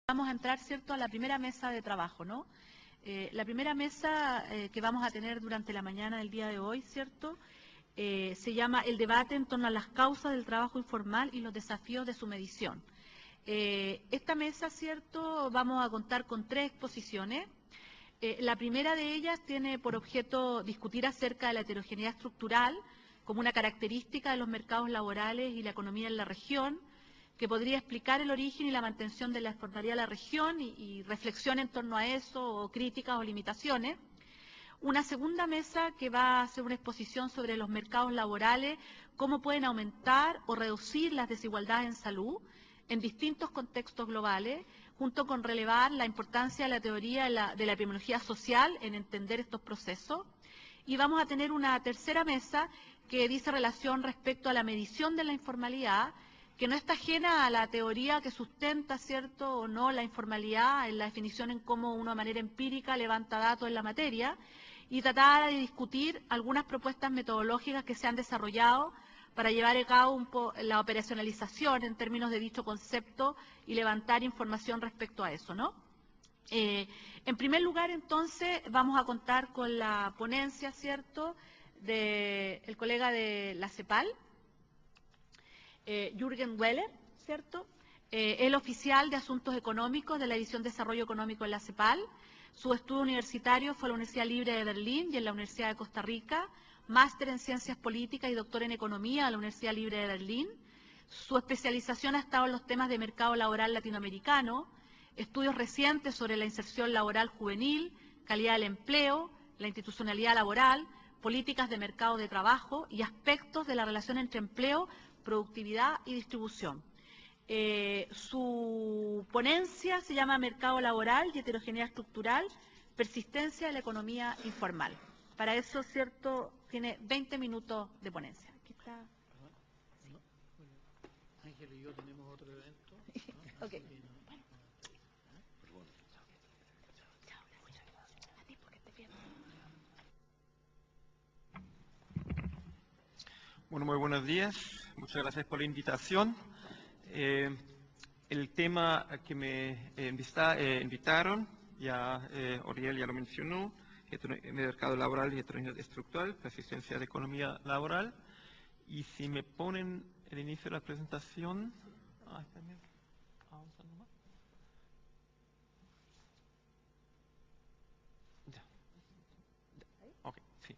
Vamos a entrar, ¿cierto?, a la primera mesa de trabajo, ¿no? La primera mesa que vamos a tener durante la mañana del día de hoy, ¿cierto?, se llama el debate en torno a las causas del trabajo informal y los desafíos de su medición. Esta mesa, ¿cierto?, vamos a contar con 3 exposiciones. La primera de ellas tiene por objeto discutir acerca de la heterogeneidad estructural como una característica de los mercados laborales y la economía en la región, que podría explicar el origen y la mantención de la informalidad de la región y reflexión en torno a eso, o críticas o limitaciones. Una segunda mesa que va a hacer una exposición sobre los mercados laborales, cómo pueden aumentar o reducir las desigualdades en salud en distintos contextos globales, junto con relevar la importancia de la teoría de la epidemiología social en entender estos procesos. Y vamos a tener una tercera mesa que dice relación respecto a la medición de la informalidad, que no está ajena a la teoría que sustenta, ¿cierto?, o no, la informalidad en la definición en cómo uno de manera empírica levanta datos en la materia, y tratar de discutir algunas propuestas metodológicas que se han desarrollado para llevar a cabo la operacionalización en términos de dicho concepto y levantar información respecto a eso, ¿no? En primer lugar, entonces, vamos a contar con la ponencia, ¿cierto?, del colega de la CEPAL, Jürgen Weller, ¿cierto? El oficial de Asuntos Económicos de la División de Desarrollo Económico en la CEPAL. Su estudio universitario fue en la Universidad Libre de Berlín y en la Universidad de Costa Rica. Máster en Ciencias Políticas y doctor en Economía de la Universidad Libre de Berlín. Su especialización ha estado en los temas de mercado laboral latinoamericano, estudios recientes sobre la inserción laboral juvenil, calidad del empleo, la institucionalidad laboral, políticas de mercado de trabajo y aspectos de la relación entre empleo, productividad y distribución. Su ponencia se llama Mercado Laboral y Heterogeneidad Estructural, Persistencia de la Economía Informal. Para eso, ¿cierto?, tiene 20 minutos de ponencia. Aquí está. Ángel y yo tenemos otro evento. ¿No? Ok. Bueno, muy buenos días. Muchas gracias por la invitación. El tema que me invitaron, ya Oriel ya lo mencionó, mercado laboral y heterogeneidad estructural, persistencia de la economía laboral. Y si me ponen el inicio de la presentación. Ya. Ok, sí.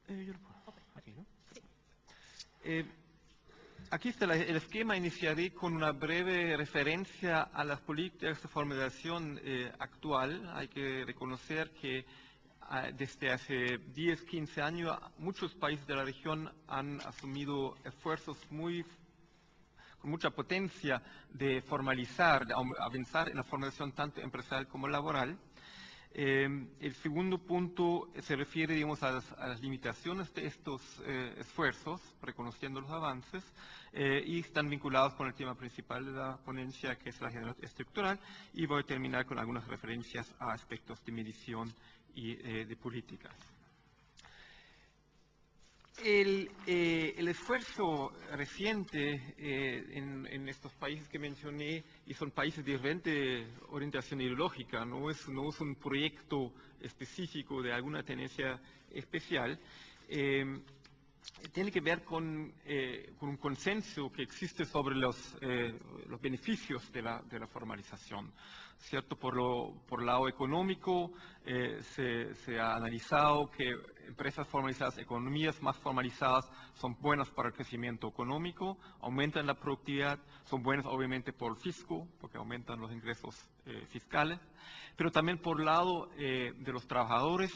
Yo lo puedo. Aquí, ¿no? Aquí está el esquema. Iniciaré con una breve referencia a las políticas de formalización actual. Hay que reconocer que desde hace 10, 15 años muchos países de la región han asumido esfuerzos con mucha potencia de formalizar, de avanzar en la formalización tanto empresarial como laboral. El segundo punto se refiere, digamos, a las limitaciones de estos esfuerzos, reconociendo los avances, y están vinculados con el tema principal de la ponencia, que es la heterogeneidad estructural, y voy a terminar con algunas referencias a aspectos de medición y de políticas. El esfuerzo reciente en estos países que mencioné, y son países de diferente orientación ideológica, no es un proyecto específico de alguna tendencia especial, tiene que ver con un consenso que existe sobre los beneficios de la formalización, ¿cierto? Por el lado económico, se ha analizado que empresas formalizadas, economías más formalizadas son buenas para el crecimiento económico, aumentan la productividad, son buenas obviamente por el fisco, porque aumentan los ingresos fiscales, pero también por el lado de los trabajadores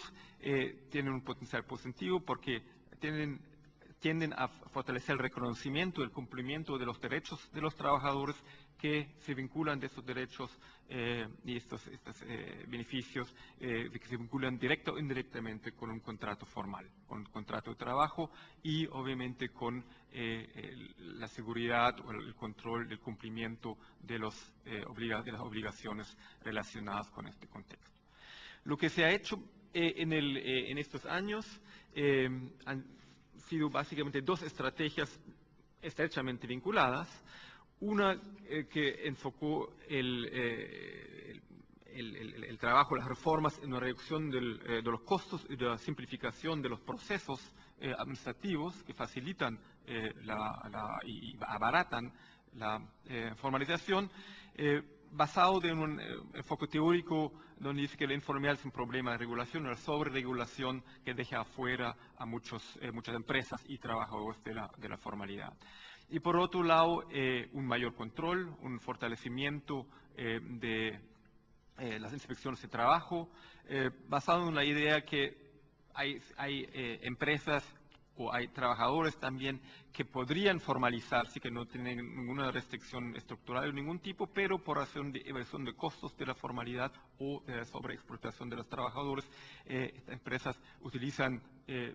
tienen un potencial positivo porque tienden a fortalecer el reconocimiento, el cumplimiento de los derechos de los trabajadores que se vinculan de estos derechos y estos beneficios que se vinculan directa o indirectamente con un contrato formal, con un contrato de trabajo y obviamente con la seguridad o el control del cumplimiento de las obligaciones relacionadas con este contexto. Lo que se ha hecho en estos años han sido básicamente 2 estrategias estrechamente vinculadas. Una que enfocó el trabajo, las reformas en la reducción de los costos y de la simplificación de los procesos administrativos que facilitan y abaratan la formalización, basado en un enfoque teórico donde dice que la informalidad es un problema de regulación, una sobreregulación que deja afuera a muchas empresas y trabajadores de la formalidad. Y por otro lado, un mayor control, un fortalecimiento de las inspecciones de trabajo, basado en la idea que hay empresas o hay trabajadores también que podrían formalizarse, que no tienen ninguna restricción estructural de ningún tipo, pero por razón de evasión de costos de la formalidad o de la sobreexplotación de los trabajadores, estas empresas utilizan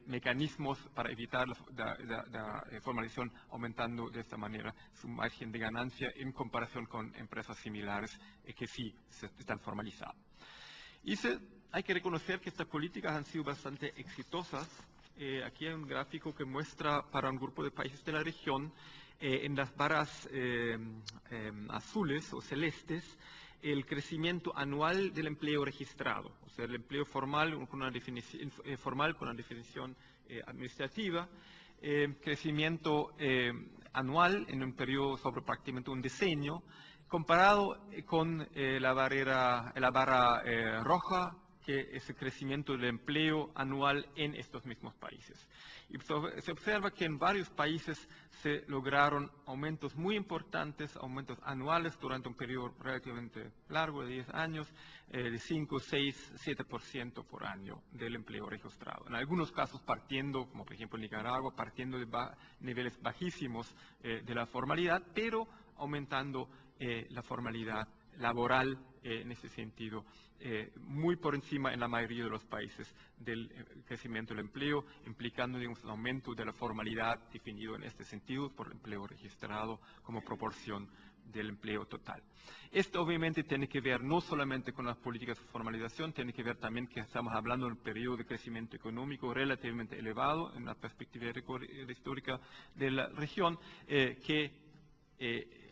mecanismos para evitar la formalización, aumentando de esta manera su margen de ganancia en comparación con empresas similares que sí están formalizadas. Y hay que reconocer que estas políticas han sido bastante exitosas. Aquí hay un gráfico que muestra para un grupo de países de la región, en las barras azules o celestes, el crecimiento anual del empleo registrado, o sea, el empleo formal con una definición administrativa, crecimiento anual en un periodo sobre prácticamente un decenio, comparado con la barra roja, que es el crecimiento del empleo anual en estos mismos países. Y se observa que en varios países se lograron aumentos muy importantes, aumentos anuales durante un periodo relativamente largo de 10 años, de 5, 6, 7% por año del empleo registrado. En algunos casos partiendo, como por ejemplo en Nicaragua, partiendo de niveles bajísimos de la formalidad, pero aumentando la formalidad laboral en ese sentido, muy por encima en la mayoría de los países del crecimiento del empleo, implicando, digamos, un aumento de la formalidad definido en este sentido por el empleo registrado como proporción del empleo total. Esto obviamente tiene que ver no solamente con las políticas de formalización, tiene que ver también que estamos hablando de un periodo de crecimiento económico relativamente elevado en la perspectiva histórica de la región, que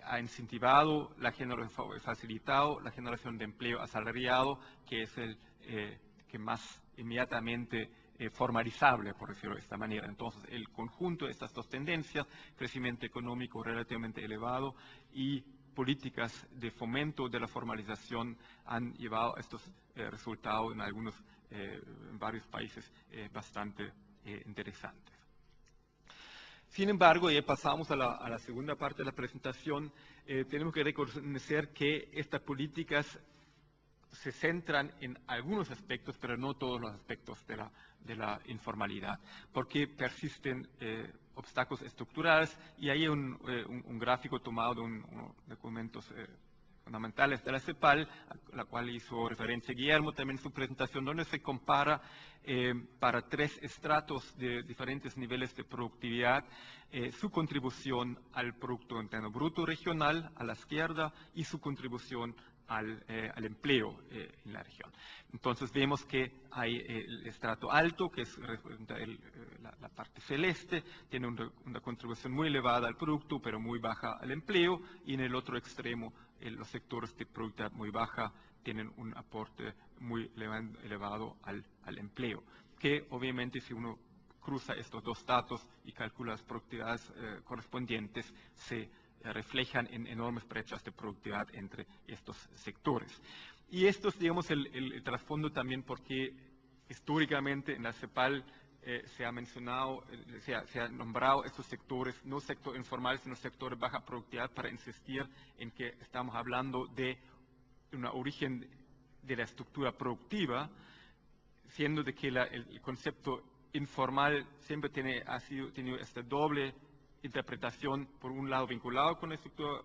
ha incentivado, facilitado la generación de empleo asalariado, que es el que más inmediatamente formalizable, por decirlo de esta manera. Entonces, el conjunto de estas dos tendencias, crecimiento económico relativamente elevado y políticas de fomento de la formalización, han llevado a estos resultados en varios países bastante interesantes. Sin embargo, ya pasamos a la segunda parte de la presentación, tenemos que reconocer que estas políticas se centran en algunos aspectos, pero no todos los aspectos de la informalidad, porque persisten obstáculos estructurales, y hay un gráfico tomado de unos documentos fundamentales de la CEPAL, a la cual hizo referencia Guillermo también en su presentación, donde se compara para 3 estratos de diferentes niveles de productividad su contribución al Producto Interno Bruto regional a la izquierda y su contribución al empleo en la región. Entonces vemos que hay el estrato alto, que es la parte celeste, tiene una contribución muy elevada al producto, pero muy baja al empleo, y en el otro extremo los sectores de productividad muy baja tienen un aporte muy elevado al empleo, que obviamente si uno cruza estos dos datos y calcula las productividades correspondientes, se reflejan en enormes brechas de productividad entre estos sectores. Y esto es, digamos, el trasfondo también porque históricamente en la CEPAL se ha mencionado, se ha nombrado estos sectores, no sector informal, sino sectores de baja productividad, para insistir en que estamos hablando de un origen de la estructura productiva, siendo de que el concepto informal siempre ha tenido esta doble interpretación, por un lado vinculado con la estructura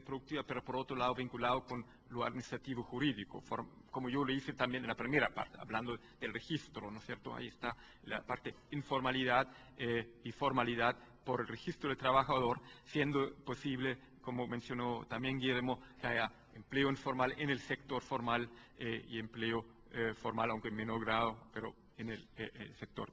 productiva, pero por otro lado vinculado con lo administrativo jurídico, como yo le hice también en la primera parte, hablando del registro, ¿no es cierto? Ahí está la parte informalidad y formalidad por el registro del trabajador, siendo posible, como mencionó también Guillermo, que haya empleo informal en el sector formal y empleo formal, aunque en menor grado, pero en el sector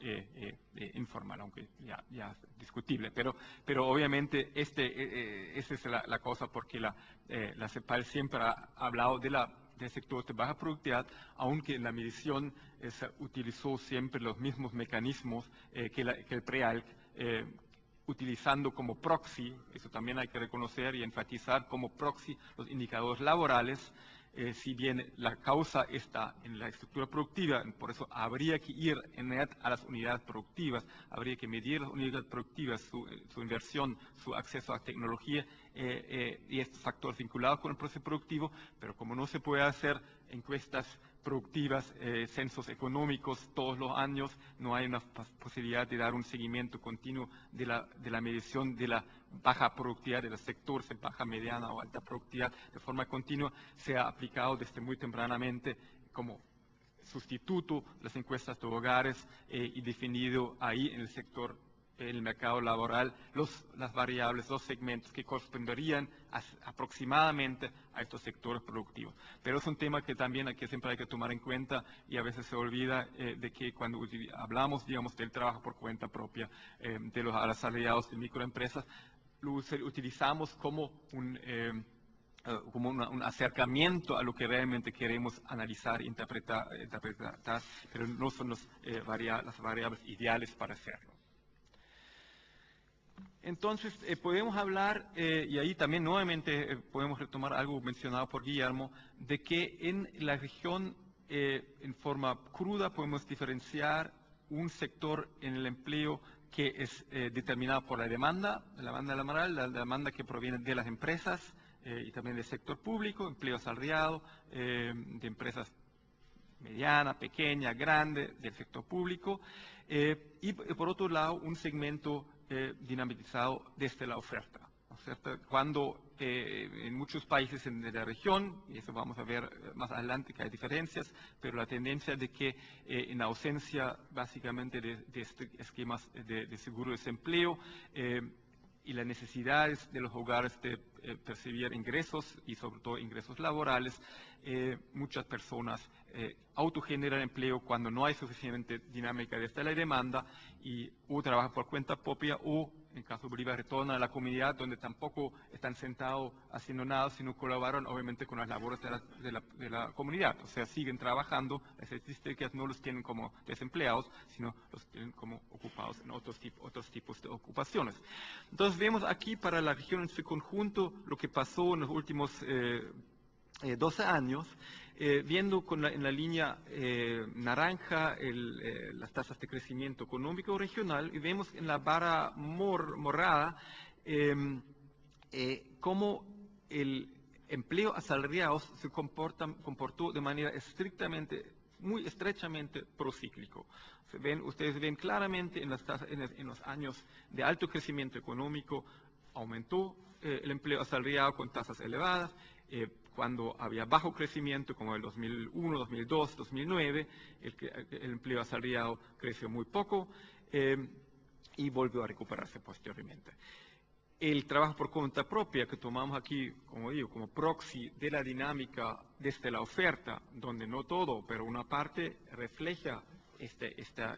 informal, aunque ya es discutible. Pero obviamente esa es la cosa, porque la CEPAL siempre ha hablado del sector de baja productividad, aunque en la medición se utilizó siempre los mismos mecanismos que el PREALC, utilizando como proxy, eso también hay que reconocer y enfatizar, como proxy los indicadores laborales. Si bien la causa está en la estructura productiva, por eso habría que ir en realidad a las unidades productivas, habría que medir las unidades productivas, su inversión, su acceso a tecnología y estos factores vinculados con el proceso productivo, pero como no se puede hacer encuestas productivas, censos económicos todos los años, no hay una posibilidad de dar un seguimiento continuo de la medición de la baja productividad de los sectores de baja, mediana o alta productividad de forma continua. Se ha aplicado desde muy tempranamente como sustituto las encuestas de hogares y definido ahí en el sector, en el mercado laboral, las variables, los segmentos que corresponderían aproximadamente a estos sectores productivos. Pero es un tema que también siempre hay que tomar en cuenta, y a veces se olvida de que cuando hablamos, digamos, del trabajo por cuenta propia, de los asalariados de microempresas, lo utilizamos como un acercamiento a lo que realmente queremos analizar e interpretar, pero no son las variables ideales para hacerlo. Entonces, podemos hablar, y ahí también nuevamente podemos retomar algo mencionado por Guillermo, de que en la región, en forma cruda, podemos diferenciar un sector en el empleo que es determinado por la demanda laboral, la demanda que proviene de las empresas y también del sector público, empleo asalariado, de empresas mediana, pequeña, grande, del sector público, y por otro lado un segmento dinamitizado desde la oferta. Cuando en muchos países de la región, y eso vamos a ver más adelante que hay diferencias, pero la tendencia de que en ausencia básicamente de esquemas de seguro de desempleo, y las necesidades de los hogares de percibir ingresos y sobre todo ingresos laborales, muchas personas autogeneran empleo cuando no hay suficiente dinámica desde la demanda, y o trabajan por cuenta propia o, en caso de Bolivia, retornan a la comunidad donde tampoco están sentados haciendo nada, sino colaboran obviamente con las labores de la comunidad. O sea, siguen trabajando, las estadísticas no los tienen como desempleados, sino los tienen como ocupados en otros tipos de ocupaciones. Entonces vemos aquí para la región en su conjunto lo que pasó en los últimos 12 años, viendo en la línea naranja las tasas de crecimiento económico regional, y vemos en la barra morada cómo el empleo asalariado se comportó de manera muy estrechamente procíclico. Ustedes ven claramente en los años de alto crecimiento económico aumentó el empleo asalariado con tasas elevadas. Cuando había bajo crecimiento, como el 2001, 2002, 2009, el empleo asalariado creció muy poco y volvió a recuperarse posteriormente. El trabajo por cuenta propia, que tomamos aquí, como digo, como proxy de la dinámica desde la oferta, donde no todo, pero una parte refleja esta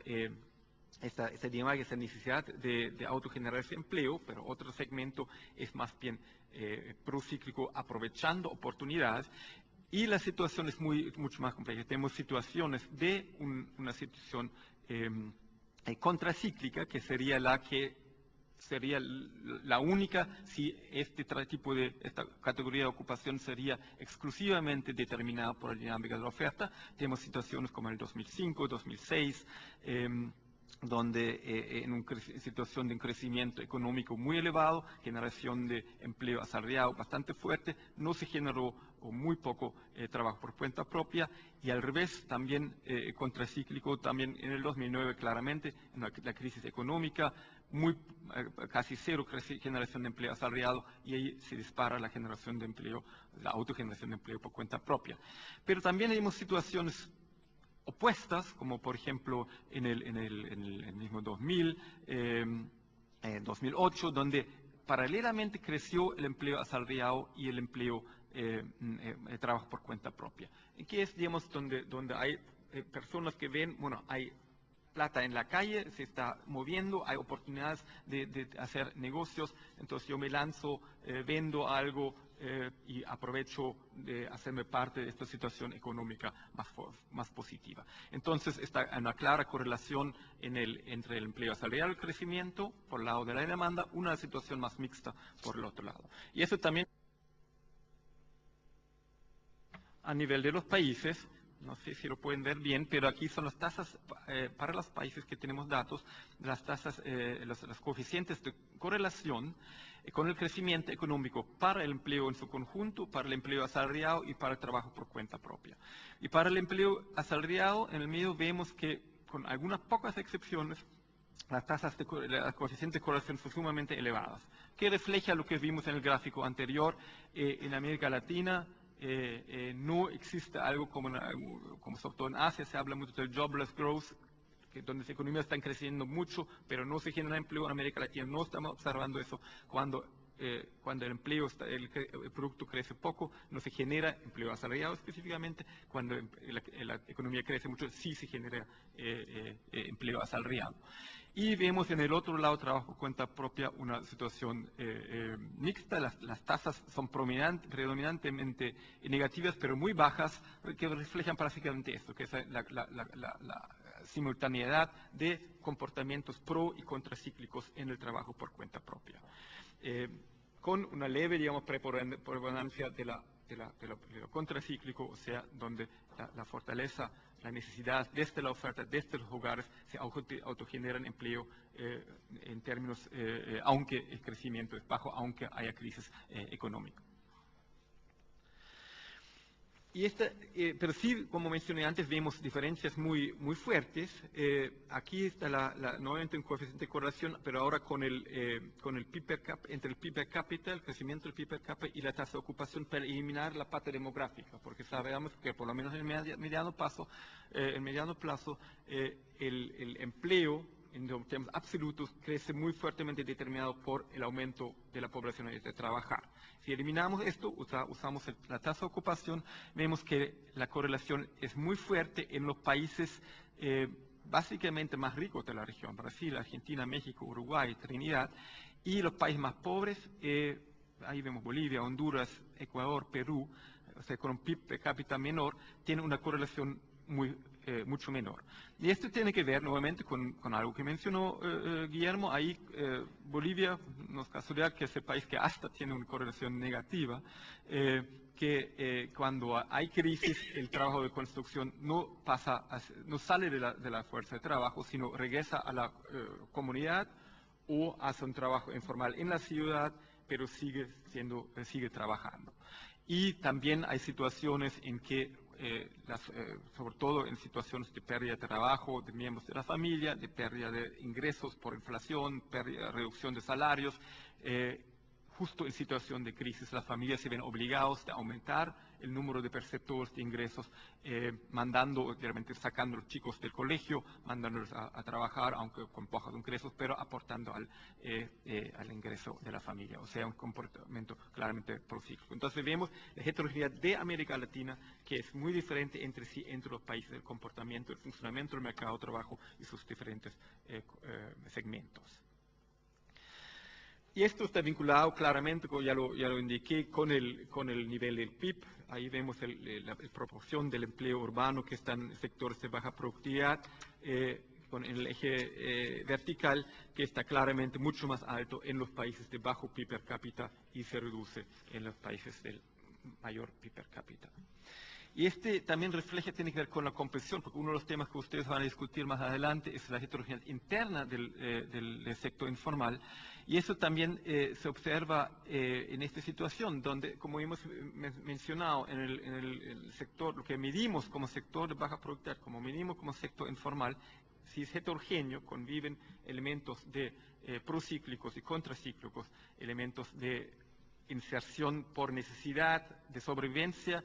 dinámica, esta necesidad de autogenerarse empleo, pero otro segmento es más bien procíclico, aprovechando oportunidades, y la situación es mucho más compleja. Tenemos situaciones de una situación contracíclica, que sería la única si esta categoría de ocupación sería exclusivamente determinada por la dinámica de la oferta. Tenemos situaciones como el 2005, 2006, donde en una situación de un crecimiento económico muy elevado, generación de empleo asalariado bastante fuerte, no se generó muy poco trabajo por cuenta propia, y al revés, también contracíclico, también en el 2009 claramente, en la crisis económica, casi cero generación de empleo asalariado, y ahí se dispara la generación de empleo, la autogeneración de empleo por cuenta propia. Pero también tenemos situaciones opuestas, como por ejemplo en el mismo 2000, 2008, donde paralelamente creció el empleo asalariado y el empleo de trabajo por cuenta propia. Que es, digamos, donde hay personas que ven, bueno, hay plata en la calle, se está moviendo, hay oportunidades de hacer negocios, entonces yo me lanzo, vendo algo y aprovecho de hacerme parte de esta situación económica más positiva. Entonces está una clara correlación entre el empleo asalariado y el crecimiento por el lado de la demanda, una situación más mixta por el otro lado. Y eso también a nivel de los países. No sé si lo pueden ver bien, pero aquí son las tasas para los países que tenemos datos, las tasas, los coeficientes de correlación con el crecimiento económico para el empleo en su conjunto, para el empleo asalariado y para el trabajo por cuenta propia. Y para el empleo asalariado, en el medio vemos que, con algunas pocas excepciones, las tasas de los coeficientes de correlación son sumamente elevadas, que refleja lo que vimos en el gráfico anterior. En América Latina no existe algo como sobre todo en Asia se habla mucho del jobless growth, donde las economías están creciendo mucho, pero no se genera empleo. En América Latina no estamos observando eso. Cuando el empleo, el producto crece poco, no se genera empleo asalariado específicamente. Cuando la economía crece mucho, sí se genera empleo asalariado. Y vemos en el otro lado, trabajo por cuenta propia, una situación mixta. Las tasas son predominantemente negativas, pero muy bajas, que reflejan prácticamente esto, que es la simultaneidad de comportamientos pro y contracíclicos en el trabajo por cuenta propia. Con una leve, digamos, preponderancia de lo contracíclico, o sea, donde la fortaleza, la necesidad desde la oferta, desde los hogares, se autogeneran empleo en términos, aunque el crecimiento es bajo, aunque haya crisis económica. Pero sí, como mencioné antes, vemos diferencias muy fuertes. Aquí está nuevamente un coeficiente de correlación, pero ahora con el PIB per cápita, entre el PIB per cápita, el crecimiento del PIB per cápita y la tasa de ocupación, para eliminar la pata demográfica, porque sabemos que por lo menos en el mediano plazo, el empleo en términos absolutos crece muy fuertemente determinado por el aumento de la población de trabajar. Si eliminamos esto, usamos la tasa de ocupación, vemos que la correlación es muy fuerte en los países básicamente más ricos de la región: Brasil, Argentina, México, Uruguay, Trinidad, y los países más pobres, ahí vemos Bolivia, Honduras, Ecuador, Perú, o sea, con un PIB per cápita menor, tiene una correlación mucho menor. Y esto tiene que ver nuevamente con algo que mencionó Guillermo. Ahí Bolivia, no es casualidad que es el país que hasta tiene una correlación negativa, que cuando hay crisis el trabajo de construcción no sale de la fuerza de trabajo, sino regresa a la comunidad o hace un trabajo informal en la ciudad, pero sigue trabajando. Y también hay situaciones en que, sobre todo en situaciones de pérdida de trabajo de miembros de la familia, de pérdida de ingresos por inflación, reducción de salarios, justo en situación de crisis las familias se ven obligados a aumentar el número de perceptores de ingresos, sacando a los chicos del colegio, mandándolos a trabajar, aunque con pocos ingresos, pero aportando al ingreso de la familia. O sea, un comportamiento claramente procíclico. Entonces vemos la heterogeneidad de América Latina, que es muy diferente entre sí, entre los países, el comportamiento, el funcionamiento del mercado de trabajo y sus diferentes segmentos. Y esto está vinculado claramente, como ya lo indiqué, con el nivel del PIB. Ahí vemos la proporción del empleo urbano que está en sectores de baja productividad, con el eje vertical, que está claramente mucho más alto en los países de bajo PIB per cápita y se reduce en los países del mayor PIB per cápita. Y también tiene que ver con la comprensión, porque uno de los temas que ustedes van a discutir más adelante es la heterogeneidad interna del sector informal. Y eso también se observa en esta situación, donde, como hemos mencionado, en el sector, lo que medimos como sector de baja productividad, como medimos como sector informal, si es heterogéneo, conviven elementos de procíclicos y contracíclicos, elementos de inserción por necesidad, de sobrevivencia,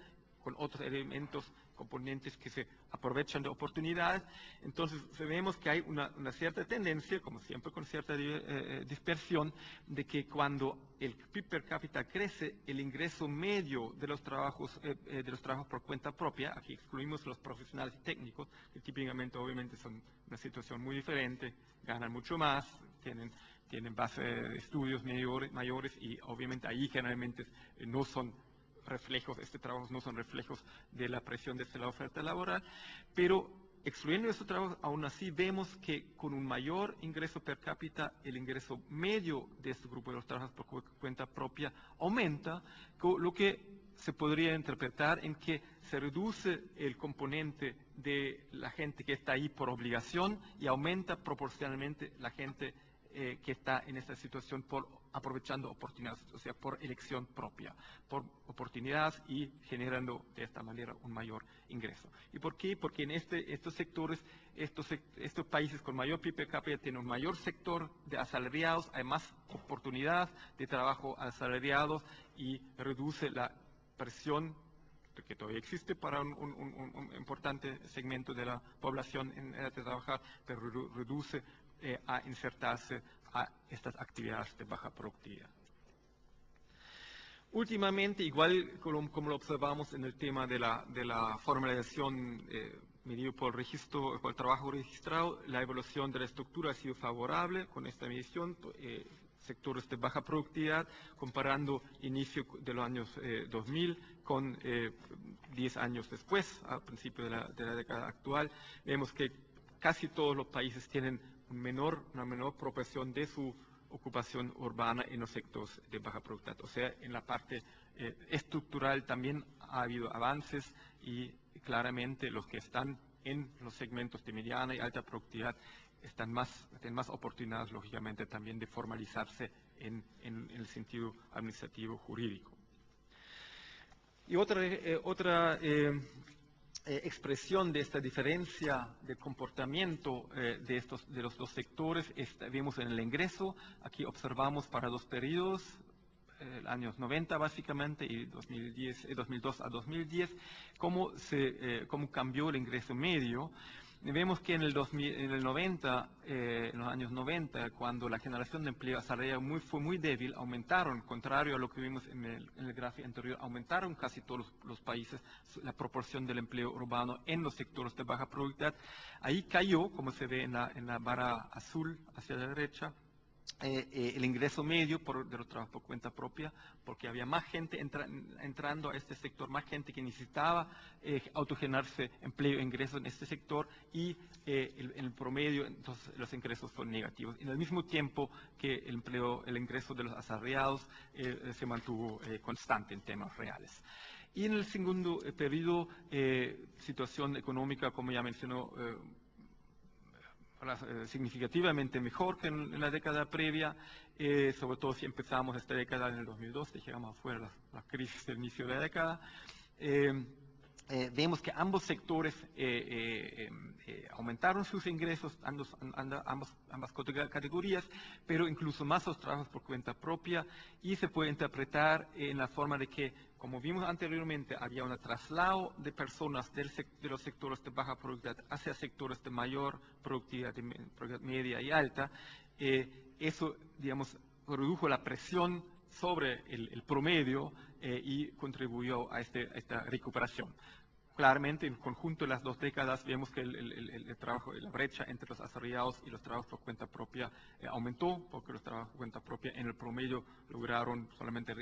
con otros elementos, componentes que se aprovechan de oportunidades. Entonces vemos que hay una cierta tendencia, como siempre con cierta dispersión, de que cuando el PIB per cápita crece, el ingreso medio de los trabajos por cuenta propia, aquí excluimos los profesionales y técnicos, que típicamente obviamente son una situación muy diferente, ganan mucho más, tienen base de estudios mayores y obviamente ahí generalmente no son reflejos, trabajos no son reflejos de la presión desde la oferta laboral, pero excluyendo estos trabajos, aún así vemos que con un mayor ingreso per cápita, el ingreso medio de este grupo de los trabajos por cuenta propia aumenta, lo que se podría interpretar en que se reduce el componente de la gente que está ahí por obligación y aumenta proporcionalmente la gente que está en esta situación aprovechando oportunidades, o sea, por elección propia, por oportunidades y generando de esta manera un mayor ingreso. ¿Y por qué? Porque en estos sectores, estos países con mayor PIB per cápita tienen un mayor sector de asalariados, hay más oportunidades de trabajo asalariados y reduce la presión que todavía existe para un importante segmento de la población en edad de trabajar, pero reduce a insertarse a estas actividades de baja productividad. Últimamente, igual como lo observamos en el tema de la formalización medido por el trabajo registrado, la evolución de la estructura ha sido favorable con esta medición, sectores de baja productividad, comparando inicio de los años 2000 con 10 años después, al principio de la década actual, vemos que casi todos los países tienen una menor proporción de su ocupación urbana en los sectores de baja productividad. O sea, en la parte estructural también ha habido avances y claramente los que están en los segmentos de mediana y alta productividad tienen más oportunidades, lógicamente, también de formalizarse en el sentido administrativo jurídico. Y otra expresión de esta diferencia de comportamiento de los dos sectores vemos en el ingreso. Aquí observamos para dos periodos, años 90 básicamente y 2002 a 2010, cómo cambió el ingreso medio. Vemos que en el 90, en los años 90, cuando la generación de empleo asalariado fue muy débil, aumentaron, contrario a lo que vimos en el gráfico anterior, aumentaron casi todos los países la proporción del empleo urbano en los sectores de baja productividad. Ahí cayó, como se ve en la barra azul hacia la derecha, el ingreso medio de los trabajos por cuenta propia, porque había más gente entrando a este sector, más gente que necesitaba autogenerarse empleo e ingresos en este sector y en el promedio entonces los ingresos son negativos. En el mismo tiempo que el ingreso de los asalariados se mantuvo constante en temas reales. Y en el segundo periodo, situación económica, como ya mencionó, significativamente mejor que en la década previa, sobre todo si empezamos esta década en el 2002, dejamos afuera la crisis del inicio de la década. Vemos que ambos sectores aumentaron sus ingresos, ambas categorías, pero incluso más los trabajos por cuenta propia, y se puede interpretar en la forma de que, como vimos anteriormente, había un traslado de personas de los sectores de baja productividad hacia sectores de mayor productividad, media y alta. Eso, digamos, redujo la presión sobre el promedio y contribuyó a esta recuperación. Claramente, en conjunto de las dos décadas, vemos que la brecha entre los asalariados y los trabajos por cuenta propia aumentó, porque los trabajos por cuenta propia en el promedio lograron solamente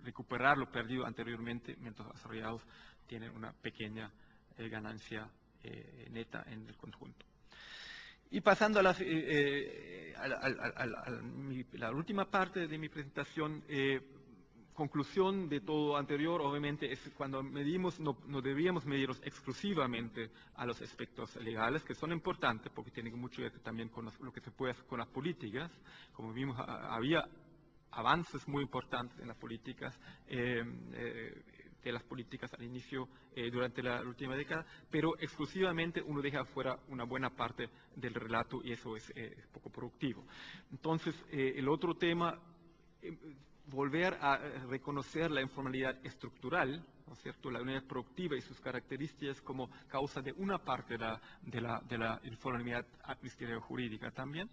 recuperar lo perdido anteriormente, mientras los asalariados tienen una pequeña ganancia neta en el conjunto. Y pasando a la última parte de mi presentación, conclusión de todo anterior, obviamente, es cuando medimos, no deberíamos medirlos exclusivamente a los aspectos legales, que son importantes porque tienen mucho que ver también con lo que se puede hacer con las políticas. Como vimos, había avances muy importantes en las políticas, al inicio, durante la última década, pero exclusivamente uno deja fuera una buena parte del relato y eso es poco productivo. Entonces, el otro tema, volver a reconocer la informalidad estructural ¿no es cierto? La unidad productiva y sus características como causa de una parte de la informalidad administrativa jurídica también.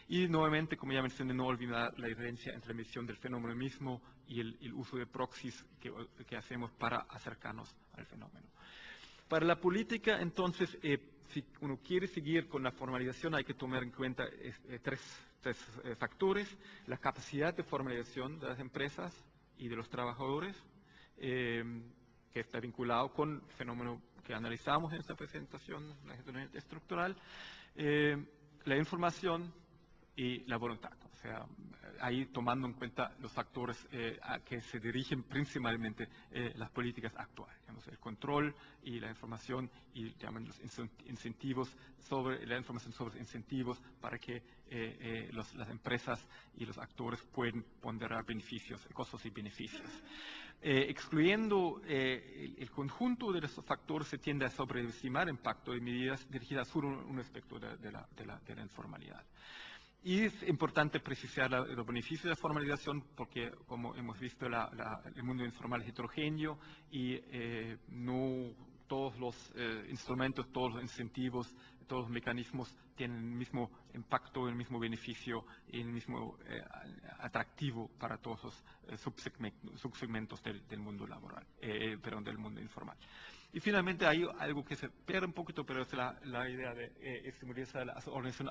Y nuevamente, como ya mencioné, no olvidar la diferencia entre la medición del fenómeno mismo y el uso de proxies que hacemos para acercarnos al fenómeno. Para la política, entonces, si uno quiere seguir con la formalización, hay que tomar en cuenta tres factores: la capacidad de formalización de las empresas y de los trabajadores, que está vinculado con el fenómeno que analizamos en esta presentación, la heterogeneidad estructural, la información y la voluntad. O sea, ahí tomando en cuenta los factores a que se dirigen principalmente las políticas actuales, digamos, el control y la información y llaman los incentivos sobre la información sobre incentivos para que las empresas y los actores puedan ponderar beneficios, costos y beneficios. Excluyendo el conjunto de estos factores, se tiende a sobreestimar el impacto de medidas dirigidas a solo un aspecto de la informalidad. Y es importante precisar los beneficios de la formalización porque, como hemos visto, el mundo informal es heterogéneo y no todos los instrumentos, todos los incentivos, todos los mecanismos tienen el mismo impacto, el mismo beneficio y el mismo atractivo para todos los subsegmentos del mundo laboral, del mundo informal. Y finalmente hay algo que se pierde un poquito, pero es la idea de estimular la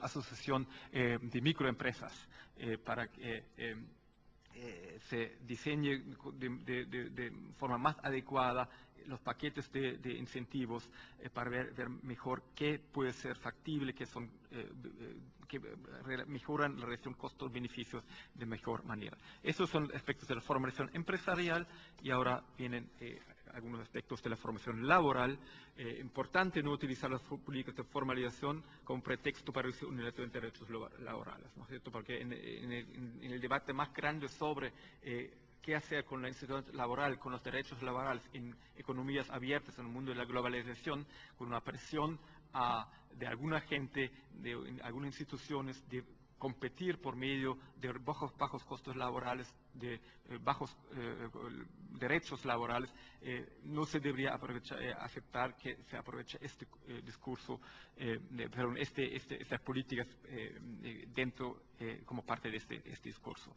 asociación de microempresas para que se diseñe de forma más adecuada los paquetes de incentivos para ver mejor qué puede ser factible, que mejoran la relación costos-beneficios de mejor manera. Esos son aspectos de la formalización empresarial y ahora vienen algunos aspectos de la formación laboral. Importante no utilizar las políticas de formalización como pretexto para reducir unilateralmente derechos laborales, ¿no es cierto? Porque en el debate más grande sobre qué hacer con la institución laboral, con los derechos laborales en economías abiertas, en el mundo de la globalización, con una presión de alguna gente, de algunas instituciones, de competir por medio de bajos costos laborales, de bajos derechos laborales, no se debería aceptar que se aproveche este discurso, estas políticas dentro como parte de este discurso.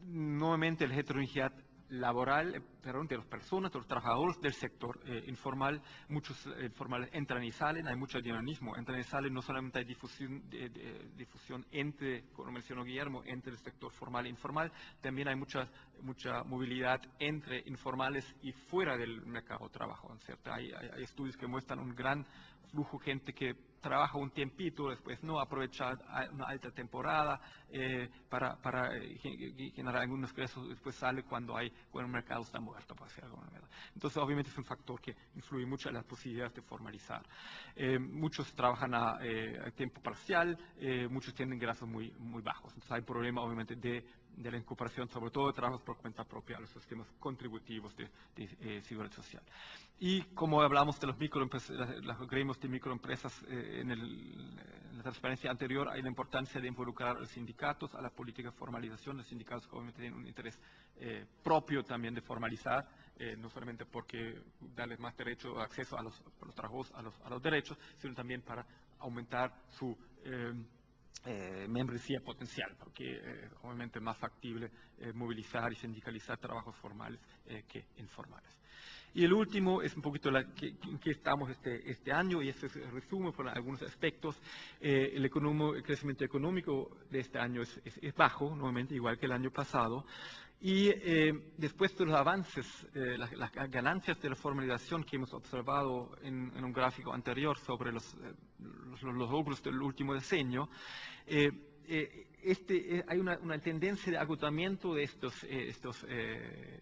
Nuevamente, la heterogeneidad laboral, de las personas, de los trabajadores del sector informal, muchos informales entran y salen, hay mucho dinamismo, entran y salen, no solamente hay difusión entre, como mencionó Guillermo, entre el sector formal e informal, también hay mucha movilidad entre informales y fuera del mercado de trabajo, ¿cierto? Hay estudios que muestran un gran flujo de gente que trabaja un tiempito, después no aprovecha una alta temporada para generar algunos ingresos, después sale cuando el mercado está muerto, por decirlo de alguna manera. Entonces, obviamente es un factor que influye mucho en las posibilidades de formalizar. Muchos trabajan a tiempo parcial, muchos tienen ingresos muy bajos. Entonces hay problema, obviamente, de la incorporación, sobre todo de trabajos por cuenta propia, a los sistemas contributivos de seguridad social. Y como hablamos de los microempresas, los gremios de microempresas en la transparencia anterior, hay la importancia de involucrar a los sindicatos, a la política de formalización. Los sindicatos obviamente tienen un interés propio también de formalizar, no solamente porque darles más derecho, acceso a los trabajos, a los derechos, sino también para aumentar su membresía potencial, porque obviamente es más factible movilizar y sindicalizar trabajos formales que informales. Y el último es un poquito en qué estamos este año, y este es el resumen por algunos aspectos. El crecimiento económico de este año es bajo, nuevamente, igual que el año pasado. Y después de los avances, las ganancias de la formalización que hemos observado en un gráfico anterior sobre los logros del último decenio, hay una tendencia de agotamiento de es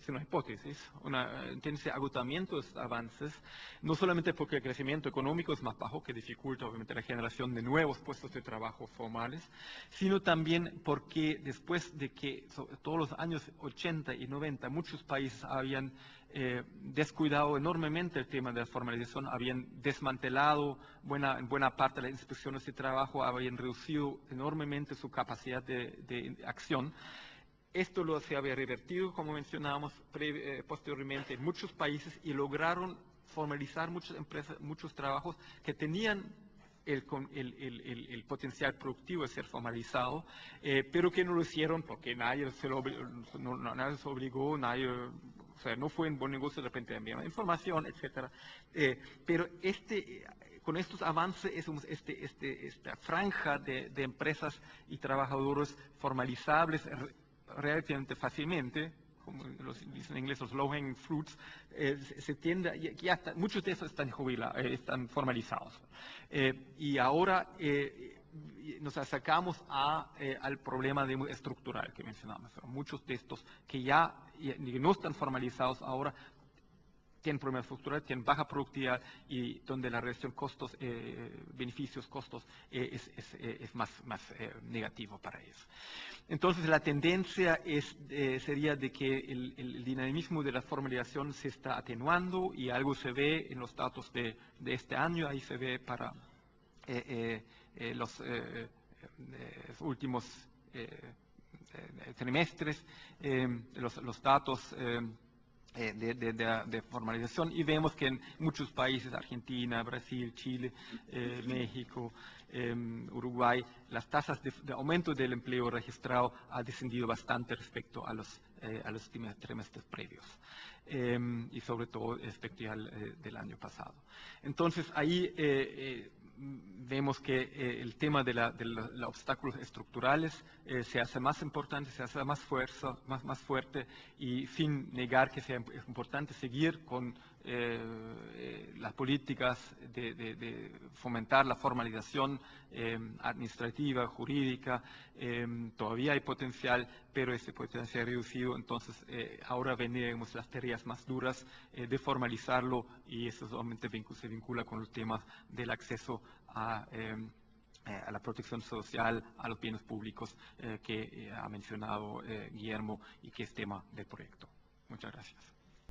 una hipótesis, una tendencia de agotamiento de estos avances, no solamente porque el crecimiento económico es más bajo, que dificulta obviamente la generación de nuevos puestos de trabajo formales, sino también porque después de que sobre todos los años 80 y 90 muchos países habían descuidado enormemente el tema de la formalización, habían desmantelado buena parte de las inspecciones de trabajo, habían reducido enormemente su capacidad de acción. Esto se había revertido, como mencionábamos posteriormente, en muchos países y lograron formalizar muchas empresas, muchos trabajos que tenían el potencial productivo de ser formalizado, pero que no lo hicieron porque nadie se obligó, nadie, o sea, no fue un buen negocio, de repente enviaron información, etc. Pero con estos avances, esta franja de empresas y trabajadores formalizables relativamente fácilmente, como dicen en inglés, los low-hanging fruits, se tiende, muchos de esos están formalizados. Y ahora nos acercamos al problema estructural que mencionamos. Muchos de estos que no están formalizados ahora tienen problemas estructurales, tienen baja productividad y donde la relación costos, beneficios, costos es más negativo para ellos. Entonces la tendencia sería de que el dinamismo de la formalización se está atenuando y algo se ve en los datos de este año, ahí se ve para los últimos trimestres, los datos de formalización y vemos que en muchos países, Argentina, Brasil, Chile, México, Uruguay, las tasas de aumento del empleo registrado ha descendido bastante respecto a los trimestres previos y sobre todo respecto del año pasado. Entonces ahí vemos que el tema de los obstáculos estructurales se hace más importante, se hace más fuerte y sin negar que es importante seguir con las políticas de fomentar la formalización administrativa, jurídica, todavía hay potencial, pero ese potencial reducido, entonces ahora venimos las tareas más duras de formalizarlo y eso solamente se vincula con los temas del acceso a la protección social, a los bienes públicos que ha mencionado Guillermo y que es tema del proyecto. Muchas gracias.